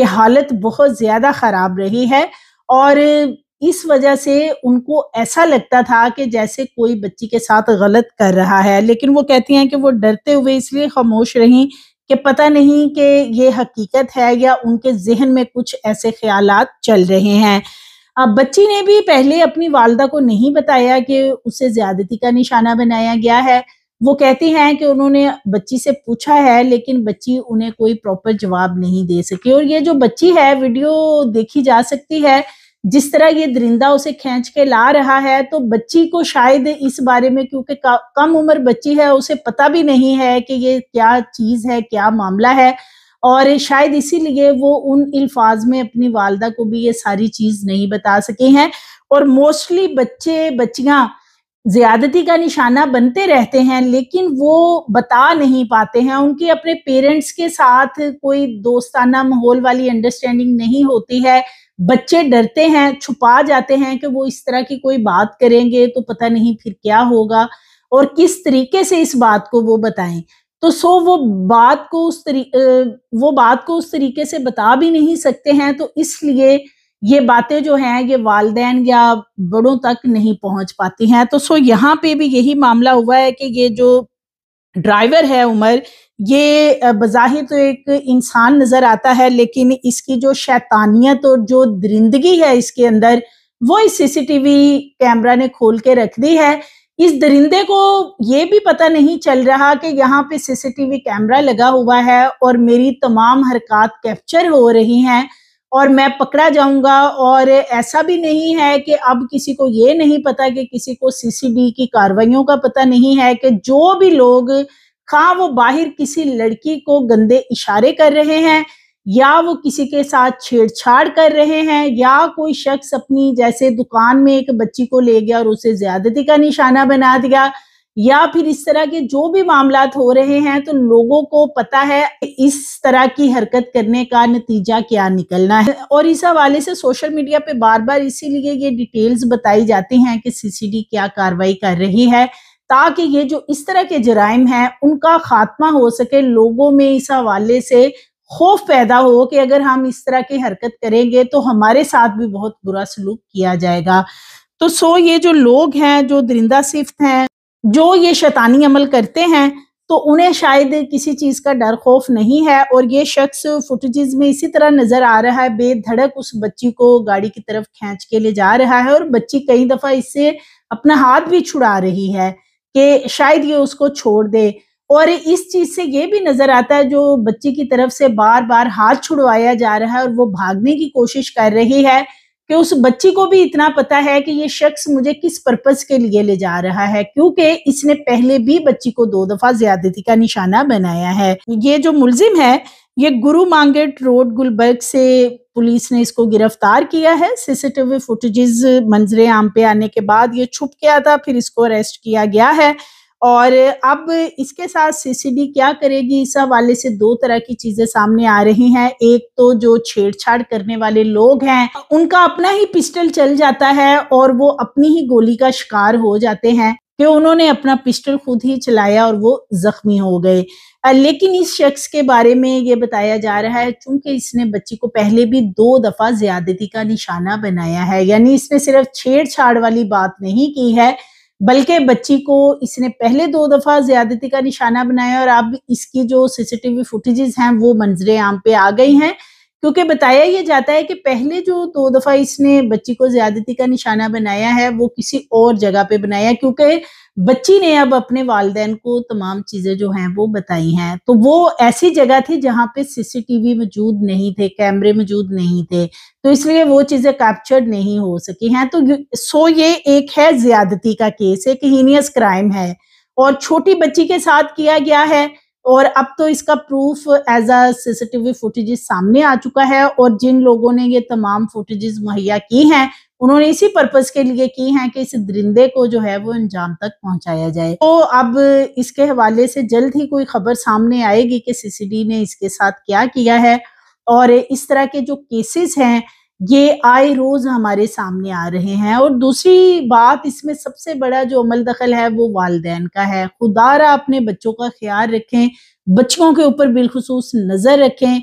کہ حالت بہت زیادہ خراب رہی ہے، اور اس وجہ سے ان کو ایسا لگتا تھا کہ جیسے کوئی بچی کے ساتھ غلط کر رہا ہے، لیکن وہ کہتی ہیں کہ وہ ڈرتے ہوئے اس لیے خاموش رہیں کہ پتہ نہیں کہ یہ حقیقت ہے یا ان کے ذہن میں کچھ ایسے خیالات چل رہے ہیں۔ اب بچی نے بھی پہلے اپنی والدہ کو نہیں بتایا کہ اسے زیادتی کا نشانہ بنایا گیا ہے۔ وہ کہتی ہیں کہ انہوں نے بچی سے پوچھا ہے، لیکن بچی انہیں کوئی پراپر جواب نہیں دے سکی، اور یہ جو بچی ہے، ویڈیو دیکھی جا سکتی ہے جس طرح یہ درندہ اسے کھینچ کے لا رہا ہے، تو بچی کو شاید اس بارے میں، کیونکہ کم عمر بچی ہے، اسے پتہ بھی نہیں ہے کہ یہ کیا چیز ہے، کیا معاملہ ہے، اور شاید اسی لیے وہ ان الفاظ میں اپنی والدہ کو بھی یہ ساری چیز نہیں بتا سکے ہیں۔ اور موسٹلی بچے بچیاں زیادتی کا نشانہ بنتے رہتے ہیں، لیکن وہ بتا نہیں پاتے ہیں، ان کی اپنے پیرنٹس کے ساتھ کوئی دوستانہ ماحول والی انڈرسٹینڈنگ نہیں ہوتی ہے، بچے ڈرتے ہیں، چھپا جاتے ہیں کہ وہ اس طرح کی کوئی بات کریں گے تو پتہ نہیں پھر کیا ہوگا، اور کس طریقے سے اس بات کو وہ بتائیں۔ تو وہ بات کو اس طریقے سے بتا بھی نہیں سکتے ہیں، تو اس لیے یہ باتیں جو ہیں یہ والدین یا بڑوں تک نہیں پہنچ پاتی ہیں۔ تو یہاں پہ بھی یہی معاملہ ہوا ہے کہ یہ جو ڈرائیور ہے عمر، یہ بظاہر تو ایک انسان نظر آتا ہے، لیکن اس کی جو شیطانیت اور جو درندگی ہے اس کے اندر، وہ اس سی سی ٹی وی کیمرہ نے کھول کے رکھ دی ہے۔ اس درندے کو یہ بھی پتہ نہیں چل رہا کہ یہاں پہ سی سی ٹی وی کیمرہ لگا ہوا ہے اور میری تمام حرکات کیپچر ہو رہی ہیں اور میں پکڑا جاؤں گا، اور ایسا بھی نہیں ہے کہ اب کسی کو یہ نہیں پتا، کہ کسی کو سی سی ڈی کی کارروائیوں کا پتہ نہیں ہے، کہ جو بھی لوگ خواہ وہ باہر کسی لڑکی کو گندے اشارے کر رہے ہیں، یا وہ کسی کے ساتھ چھیڑ چھاڑ کر رہے ہیں، یا کوئی شخص اپنی جیسے دکان میں ایک بچی کو لے گیا اور اسے زیادتی کا نشانہ بنا دیا، یا پھر اس طرح کے جو بھی معاملات ہو رہے ہیں، تو لوگوں کو پتہ ہے اس طرح کی حرکت کرنے کا نتیجہ کیا نکلنا ہے۔ اور اس حوالے سے سوشل میڈیا پہ بار بار اسی لیے یہ ڈیٹیلز بتائی جاتی ہیں کہ سی سی ڈی کیا کارروائی کر رہی ہے، تاکہ یہ جو اس طرح کے جرائم ہیں ان کا خاتمہ ہو سکے، لوگوں میں اس حوالے سے خوف پیدا ہو کہ اگر ہم اس طرح کی حرکت کریں گے تو ہمارے ساتھ بھی بہت برا سلوک کیا جائے گا۔ تو یہ جو لوگ ہیں، جو درندہ صفت ہیں، جو یہ شیطانی عمل کرتے ہیں، تو انہیں شاید کسی چیز کا ڈر خوف نہیں ہے، اور یہ شخص فوٹیجز میں اسی طرح نظر آ رہا ہے، بے دھڑک اس بچی کو گاڑی کی طرف کھینچ کے لے جا رہا ہے، اور بچی کئی دفعہ اس سے اپنا ہاتھ بھی چھڑا رہی ہے کہ شاید یہ اس کو چھوڑ دے۔ اور اس چیز سے یہ بھی نظر آتا ہے، جو بچی کی طرف سے بار بار ہاتھ چھڑوایا جا رہا ہے اور وہ بھاگنے کی کوشش کر رہی ہے، کہ اس بچی کو بھی اتنا پتا ہے کہ یہ شخص مجھے کس پرپس کے لیے لے جا رہا ہے، کیونکہ اس نے پہلے بھی بچی کو 2 دفعہ زیادتی کا نشانہ بنایا ہے۔ یہ جو ملزم ہے، یہ گرو مانگیٹ روڈ گلبرگ سے پولیس نے اس کو گرفتار کیا ہے۔ سی سی ٹی وی فوٹیجز منظر عام پہ آنے کے بعد یہ چھپ گیا تھا، پھر اس کو اریسٹ کیا گیا ہے، اور اب اس کے ساتھ سی سی ڈی کیا کرے گی، اس حوالے سے 2 طرح کی چیزیں سامنے آ رہی ہیں۔ ایک تو جو چھیڑ چھاڑ کرنے والے لوگ ہیں ان کا اپنا ہی پسٹل چل جاتا ہے اور وہ اپنی ہی گولی کا شکار ہو جاتے ہیں، کہ انہوں نے اپنا پسٹل خود ہی چلایا اور وہ زخمی ہو گئے۔ لیکن اس شخص کے بارے میں یہ بتایا جا رہا ہے، چونکہ اس نے بچی کو پہلے بھی 2 دفعہ زیادتی کا نشانہ بنایا ہے، یعنی اس نے صرف چھیڑ چھاڑ والی بات نہیں کی ہے، بلکہ بچی کو اس نے پہلے 2 دفعہ زیادتی کا نشانہ بنایا، اور اب اس کی جو سی سی ٹی وی فوٹیجز ہیں وہ منظر عام پہ آ گئی ہیں، کیونکہ بتایا یہ جاتا ہے کہ پہلے جو 2 دفعہ اس نے بچی کو زیادتی کا نشانہ بنایا ہے وہ کسی اور جگہ پہ بنایا، کیونکہ بچی نے اب اپنے والدین کو تمام چیزیں جو ہیں وہ بتائی ہیں، تو وہ ایسی جگہ تھی جہاں پہ سی سی ٹی وی موجود نہیں تھے، کیمرے موجود نہیں تھے، تو اس لیے وہ چیزیں کیپچرڈ نہیں ہو سکی ہیں۔ تو یہ ایک ہے زیادتی کا کیس، ایک ہینیس کرائم ہے، اور چھوٹی بچی کے ساتھ کیا گیا ہے، اور اب تو اس کا proof is a C C T V footages سامنے آ چکا ہے، اور جن لوگوں نے یہ تمام فوٹیجز مہیا کی ہیں انہوں نے اسی پرپس کے لیے کی ہیں کہ اس درندے کو جو ہے وہ انجام تک پہنچایا جائے۔ تو اب اس کے حوالے سے جلد ہی کوئی خبر سامنے آئے گی کہ سی سی ڈی نے اس کے ساتھ کیا کیا ہے، اور اس طرح کے جو کیسز ہیں یہ آئے روز ہمارے سامنے آ رہے ہیں۔ اور دوسری بات اس میں سب سے بڑا جو عمل دخل ہے وہ والدین کا ہے۔ خدا را اپنے بچوں کا خیال رکھیں، بچوں کے اوپر بالخصوص نظر رکھیں،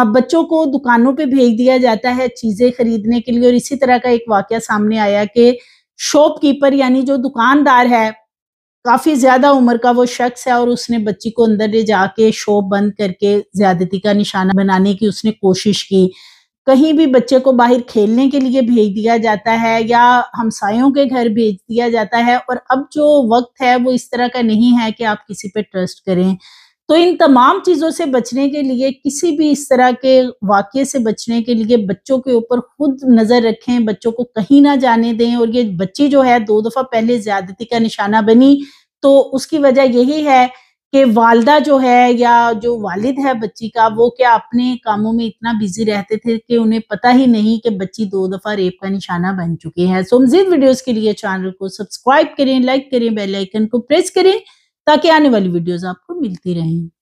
بچوں کو دکانوں پہ بھیج دیا جاتا ہے چیزیں خریدنے کے لیے، اور اسی طرح کا ایک واقعہ سامنے آیا کہ شاپ کیپر یعنی جو دکاندار ہے، کافی زیادہ عمر کا وہ شخص ہے، اور اس نے بچی کو اندر لے جا کے شاپ بند کر کے زیادتی کا نشانہ بنانے کی اس نے کوشش کی۔ کہیں بھی بچے کو باہر کھیلنے کے لیے بھیج دیا جاتا ہے یا ہمسایوں کے گھر بھیج دیا جاتا ہے، اور اب جو وقت ہے وہ اس طرح کا نہیں ہے کہ آپ کسی پہ ٹرسٹ کریں۔ تو ان تمام چیزوں سے بچنے کے لیے، کسی بھی اس طرح کے واقعے سے بچنے کے لیے بچوں کے اوپر خود نظر رکھیں، بچوں کو کہیں نہ جانے دیں۔ اور یہ بچی جو ہے 2 دفعہ پہلے زیادتی کا نشانہ بنی، تو اس کی وجہ یہی ہے کہ والدہ جو ہے یا جو والد ہے بچی کا، وہ کیا اپنے کاموں میں اتنا بیزی رہتے تھے کہ انہیں پتہ ہی نہیں کہ بچی 2 دفعہ ریپ کا نشانہ بن چکی ہے۔ سو مزید ویڈیوز کے لیے چینل کو سبسکرائب کریں، لائک کریں، بیل آئیکن کو پریس کریں تاکہ آنے والی ویڈیوز آپ کو ملتی رہیں۔